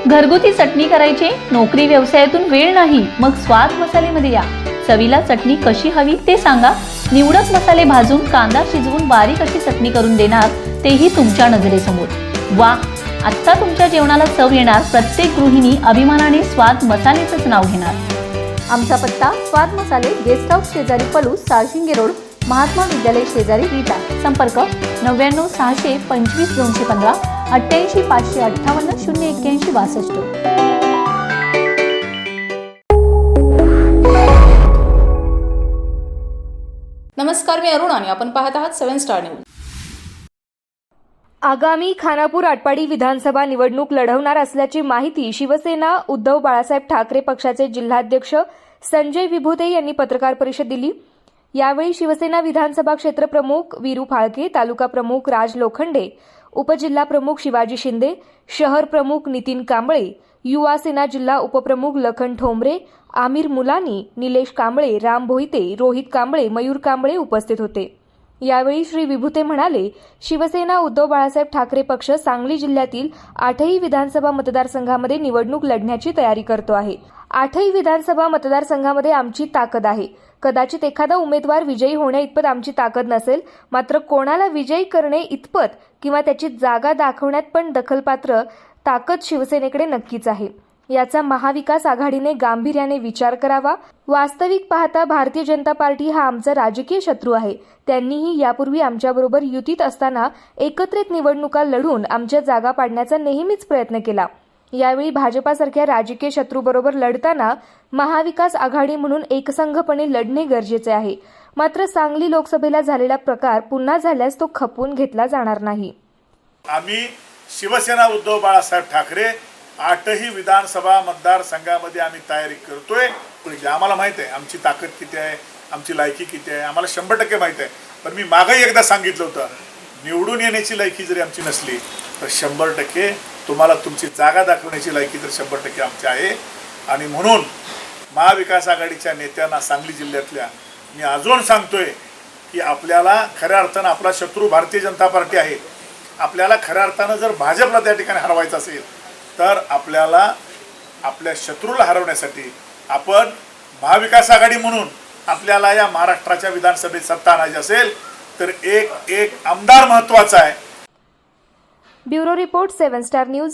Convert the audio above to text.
घरगुती चटणी करायची, नोकरी व्यवसायातून वेळ नाही, मग स्वाद मसालेमध्ये या. चवीला चटणी कशी हवी ते सांगा. निवडक मसाले भाजून कांदा शिजवून बारीक अशी चटणी करून देणार, तेही तुमच्या नजरेसमोर. वा, आता तुमच्या जेवणाला चव येणार. प्रत्येक गृहिणी अभिमानाने स्वाद मसालेचंच नाव घेणार. आमचा पत्ता स्वाद मसाले, गेस्ट हाऊस शेजारी पलूस, साळशिंगे रोड, महात्मा विद्यालय शेजारी विटा. संपर्क 99 625 215 88 558 081 62. नमस्कार, मी अरुण आणि आपण पाहत आहात 7 स्टार न्यूज. आगामी खानापूर आटपाडी विधानसभा निवडणूक लढवणार असल्याची माहिती शिवसेना उद्धव बाळासाहेब ठाकरे पक्षाचे जिल्हाध्यक्ष संजय विभूते यांनी पत्रकार परिषद दिली. यावेळी शिवसेना विधानसभा क्षेत्र प्रमुख वीरू फाळके, तालुका प्रमुख राज लोखंडे, उपजिल्हा प्रमुख शिवाजी शिंदे, शहर प्रमुख नितीन कांबळे, युवा सेना जिल्हा उपप्रमुख लखन ठोंबरे, आमिर मुलानी, निलेश कांबळे, राम भोईते, रोहित कांबळे, मयूर कांबळे उपस्थित होते. यावेळी श्री विभूते म्हणाले, शिवसेना उद्धव बाळासाहेब ठाकरे पक्ष सांगली जिल्ह्यातील 8ही विधानसभा मतदारसंघामध्ये निवडणूक लढण्याची तयारी करतो आहे. 8ही विधानसभा मतदारसंघामध्ये आमची ताकद आहे. कदाचित एखादा उमेदवार विजयी होण्या इतपत आमची ताकद नसेल, मात्र कोणाला विजयी करणे इतपत किंवा त्याची जागा दाखवण्यात पण दखलपात्र ताकद शिवसेनेकडे नक्कीच आहे. याचा महाविकास आघाडीने गांभीर्याने विचार करावा. वास्तविक पाहता भारतीय जनता पार्टी हा आमचा राजकीय शत्रू आहे. त्यांनीही यापूर्वी आमच्याबरोबर युतीत असताना एकत्रित निवडणुका लढून आमच्या जागा पाडण्याचा नेहमीच प्रयत्न केला. यावेळी भाजपासारख्या राजकीय शत्रूबरोबर लढताना महाविकास आघाडी म्हणून एकसंघपणे लढणे गरजेचे आहे. मात्र सांगली लोकसभेला झालेला प्रकार पुन्हा झाल्यास तो खपवून घेतला जाणार नाही. आम्ही शिवसेना उद्धव बाळासाहेब ठाकरे 8ही विधानसभा मतदारसंघामध्ये आम्ही तयारी करतोय. आम्हाला माहित आहे आमची ताकद किती आहे, आमची लायकी किती आहे, आम्हाला 100% माहित आहे. पण मी मागेही एकदा सांगितलं होतं, निवडून येण्याची लायकी जरी आमची नसली तर 100% तुम्हाला तुमची जागा दाखवण्याची लायकी तर 100% आमची आहे. आणि म्हणून महाविकास आघाडीच्या नेत्यांना सांगली जिल्ह्यातल्या मी अजून सांगतोय की आपल्याला खऱ्या अर्थानं आपला शत्रू भारतीय जनता पार्टी आहे. आपल्याला खऱ्या अर्थानं जर भाजपला त्या ठिकाणी हरवायचं असेल तर आपल्याला आपल्या शत्रूला हरवण्यासाठी आपण महाविकास आघाडी म्हणून आपल्याला या महाराष्ट्राच्या विधानसभेत सत्ता आणायची असेल तर एक आमदार महत्त्वाचा आहे. Bureau report 7 star news.